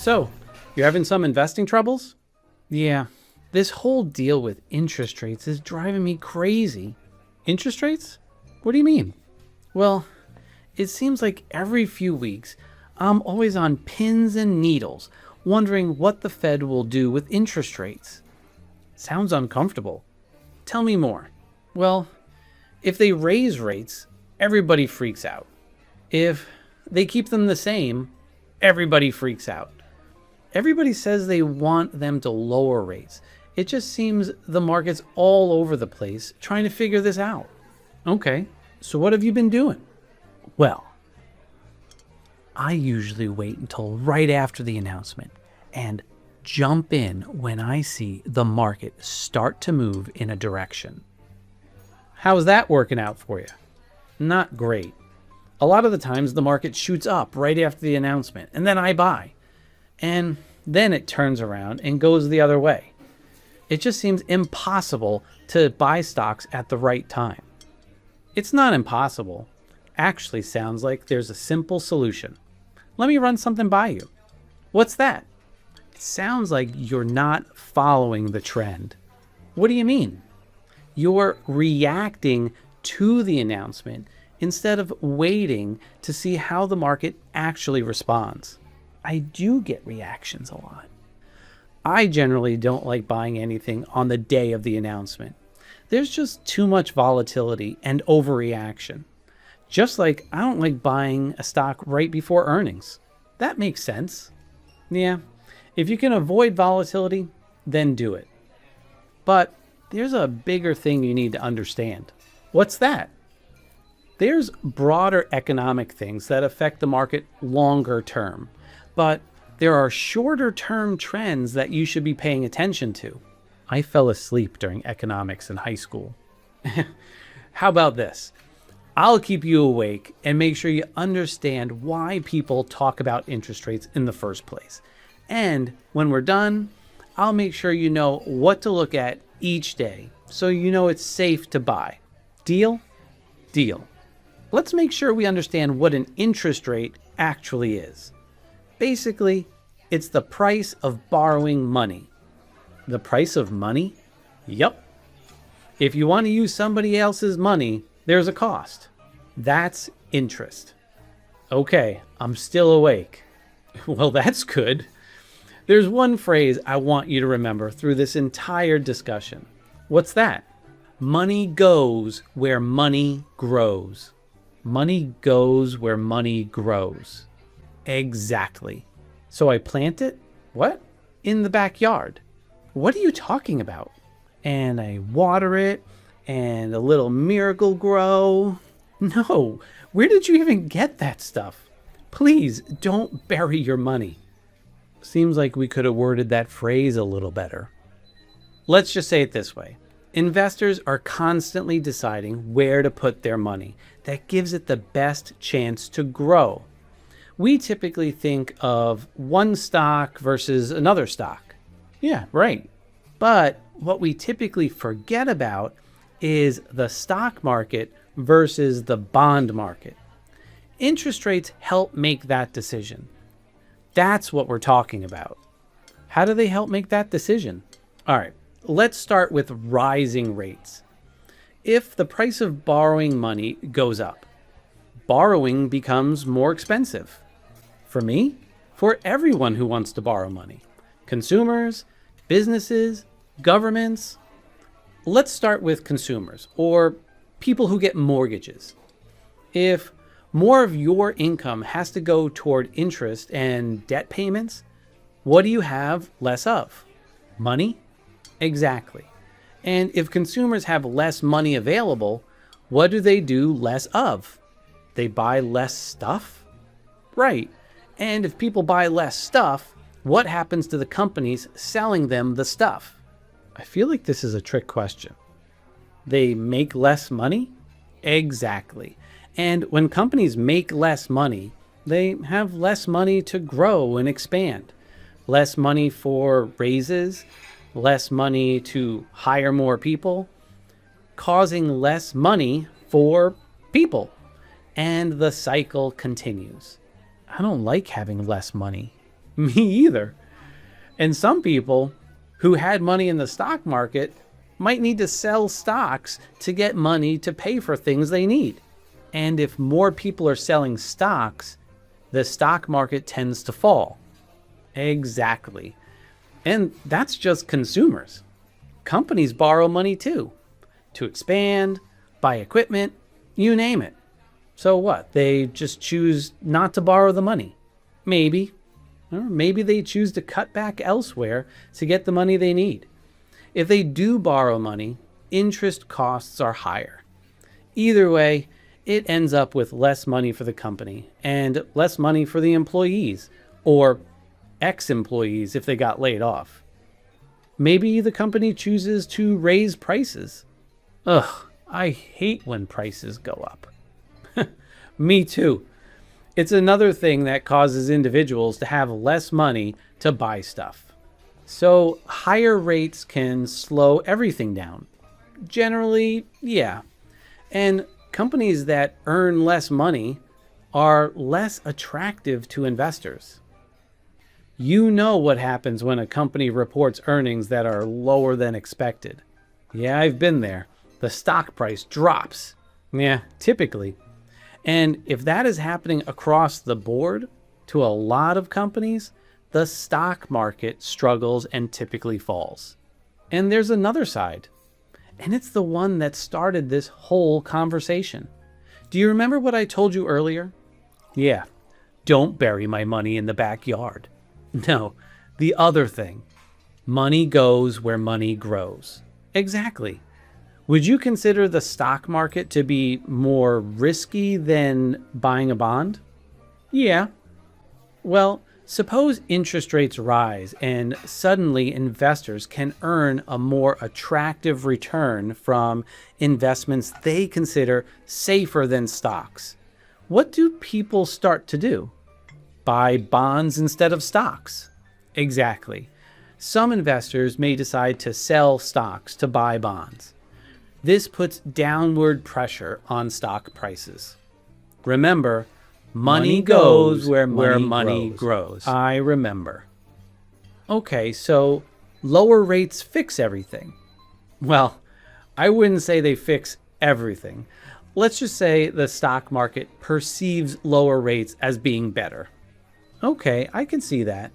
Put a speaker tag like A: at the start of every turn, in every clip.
A: So, you're having some investing troubles? Yeah, this whole deal with interest rates is driving me crazy. Interest rates? What do you mean? Well, it seems like every few weeks, I'm always on pins and needles, wondering what the Fed will do with interest rates. Sounds uncomfortable. Tell me more. Well, if they raise rates, everybody freaks out. If they keep them the same, everybody freaks out. Everybody says they want them to lower rates. It just seems the market's all over the place trying to figure this out. Okay, so what have you been doing? Well, I usually wait until right after the announcement and jump in when I see the market start to move in a direction. How's that working out for you? Not great. A lot of the times the market shoots up right after the announcement and then I buy. And then it turns around and goes the other way. It just seems impossible to buy stocks at the right time. It's not impossible. Actually sounds like there's a simple solution. Let me run something by you. What's that? It sounds like you're not following the trend. What do you mean? You're reacting to the announcement instead of waiting to see how the market actually responds. I do get reactions a lot. I generally don't like buying anything on the day of the announcement. There's just too much volatility and overreaction. Just like I don't like buying a stock right before earnings. That makes sense. Yeah, if you can avoid volatility, then do it. But there's a bigger thing you need to understand. What's that? There's broader economic things that affect the market longer term, but there are shorter term trends that you should be paying attention to. I fell asleep during economics in high school. How about this? I'll keep you awake and make sure you understand why people talk about interest rates in the first place. And when we're done, I'll make sure you know what to look at each day so you know it's safe to buy. Deal? Deal. Let's make sure we understand what an interest rate actually is. Basically, it's the price of borrowing money. The price of money? Yup. If you want to use somebody else's money, there's a cost. That's interest. Okay, I'm still awake. Well, that's good. There's one phrase I want you to remember through this entire discussion. What's that? Money goes where money grows. Money goes where money grows. Exactly. So I plant it? What? In the backyard. What are you talking about? And I water it, and a little miracle grow. No, where did you even get that stuff? Please don't bury your money. Seems like we could have worded that phrase a little better. Let's just say it this way. Investors are constantly deciding where to put their money. That gives it the best chance to grow. We typically think of one stock versus another stock. Yeah, right. But what we typically forget about is the stock market versus the bond market. Interest rates help make that decision. That's what we're talking about. How do they help make that decision? All right, let's start with rising rates. If the price of borrowing money goes up, borrowing becomes more expensive. For me, for everyone who wants to borrow money. Consumers, businesses, governments. Let's start with consumers or people who get mortgages. If more of your income has to go toward interest and debt payments, what do you have less of? Money? Exactly. And if consumers have less money available, what do they do less of? They buy less stuff? Right. And if people buy less stuff, what happens to the companies selling them the stuff? I feel like this is a trick question. They make less money? Exactly. And when companies make less money, they have less money to grow and expand. Less money for raises, less money to hire more people, causing less money for people. And the cycle continues. I don't like having less money. Me either. And some people who had money in the stock market might need to sell stocks to get money to pay for things they need. And if more people are selling stocks, the stock market tends to fall. Exactly. And that's just consumers. Companies borrow money too, to expand, buy equipment, you name it. So what? They just choose not to borrow the money. Maybe. Or maybe they choose to cut back elsewhere to get the money they need. If they do borrow money, interest costs are higher. Either way, it ends up with less money for the company and less money for the employees or ex-employees if they got laid off. Maybe the company chooses to raise prices. Ugh, I hate when prices go up. Me too. It's another thing that causes individuals to have less money to buy stuff. So higher rates can slow everything down. Generally, yeah. And companies that earn less money are less attractive to investors. You know what happens when a company reports earnings that are lower than expected. Yeah, I've been there. The stock price drops. Yeah, typically. And if that is happening across the board to a lot of companies, the stock market struggles and typically falls. And there's another side. And it's the one that started this whole conversation. Do you remember what I told you earlier? Yeah, don't bury my money in the backyard. No, the other thing. Money goes where money grows. Exactly. Would you consider the stock market to be more risky than buying a bond? Yeah. Well, suppose interest rates rise and suddenly investors can earn a more attractive return from investments they consider safer than stocks. What do people start to do? Buy bonds instead of stocks. Exactly. Some investors may decide to sell stocks to buy bonds. This puts downward pressure on stock prices. Remember, money goes where money grows. I remember. Okay, so lower rates fix everything. Well, I wouldn't say they fix everything. Let's just say the stock market perceives lower rates as being better. Okay, I can see that.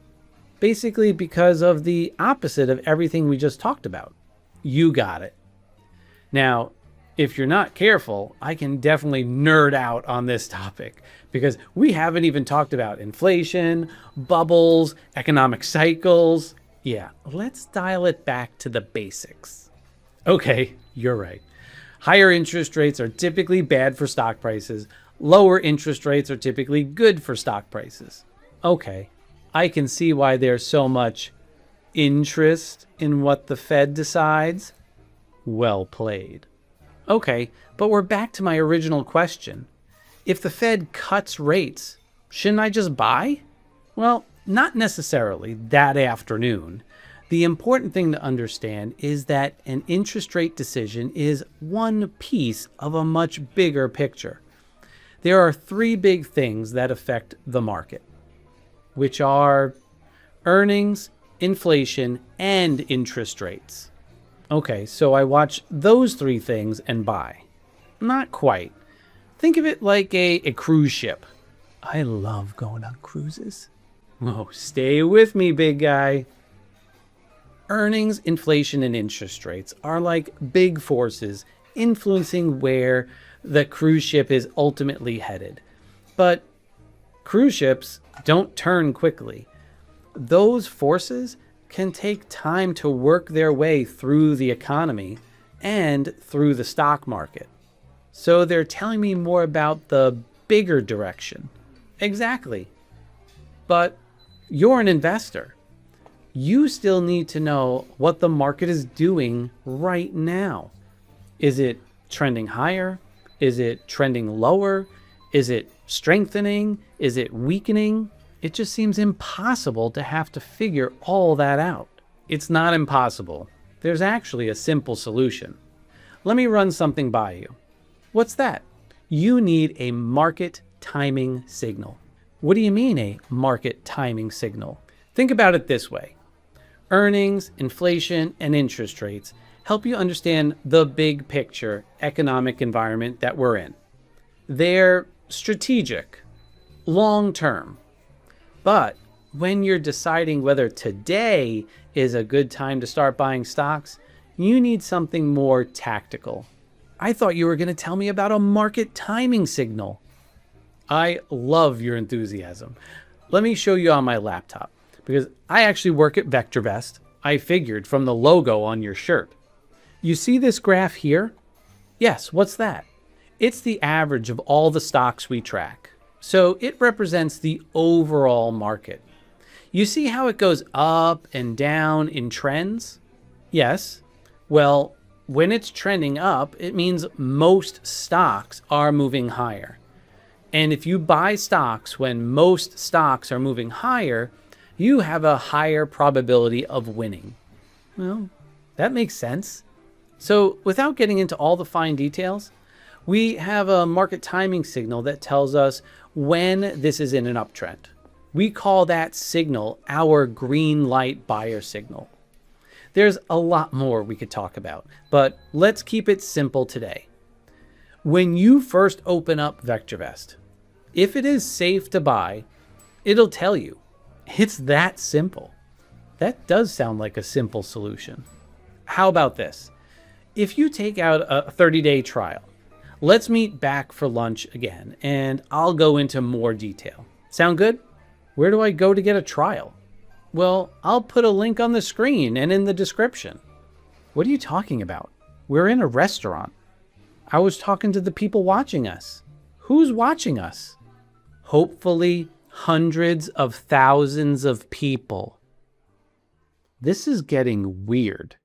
A: Basically because of the opposite of everything we just talked about. You got it. Now, if you're not careful, I can definitely nerd out on this topic because we haven't even talked about inflation, bubbles, economic cycles. Yeah, let's dial it back to the basics. Okay, you're right. Higher interest rates are typically bad for stock prices. Lower interest rates are typically good for stock prices. Okay, I can see why there's so much interest in what the Fed decides. Well played. Okay, but we're back to my original question. If the Fed cuts rates, shouldn't I just buy? Well, not necessarily that afternoon. The important thing to understand is that an interest rate decision is one piece of a much bigger picture. There are three big things that affect the market, which are earnings, inflation, and interest rates. Okay, so I watch those three things and buy. Not quite. Think of it like a cruise ship. I love going on cruises. Oh, stay with me, big guy. Earnings, inflation, and interest rates are like big forces influencing where the cruise ship is ultimately headed. But cruise ships don't turn quickly. Those forces can take time to work their way through the economy and through the stock market. So they're telling me more about the bigger direction. Exactly. But you're an investor. You still need to know what the market is doing right now. Is it trending higher? Is it trending lower? Is it strengthening? Is it weakening? It just seems impossible to have to figure all that out. It's not impossible. There's actually a simple solution. Let me run something by you. What's that? You need a market timing signal. What do you mean a market timing signal? Think about it this way. Earnings, inflation, and interest rates help you understand the big picture economic environment that we're in. They're strategic, long-term. But when you're deciding whether today is a good time to start buying stocks, you need something more tactical. I thought you were going to tell me about a market timing signal. I love your enthusiasm. Let me show you on my laptop, because I actually work at VectorVest. I figured from the logo on your shirt. You see this graph here? Yes, what's that? It's the average of all the stocks we track. So it represents the overall market. You see how it goes up and down in trends? Yes. Well, when it's trending up, it means most stocks are moving higher. And if you buy stocks when most stocks are moving higher, you have a higher probability of winning. Well, that makes sense. So without getting into all the fine details, we have a market timing signal that tells us when this is in an uptrend. We call that signal our green light buyer signal. There's a lot more we could talk about, but let's keep it simple today. When you first open up VectorVest, if it is safe to buy, it'll tell you. It's that simple. That does sound like a simple solution. How about this? If you take out a 30-day trial, let's meet back for lunch again, and I'll go into more detail. Sound good? Where do I go to get a trial? Well, I'll put a link on the screen and in the description. What are you talking about? We're in a restaurant. I was talking to the people watching us. Who's watching us? Hopefully, hundreds of thousands of people. This is getting weird.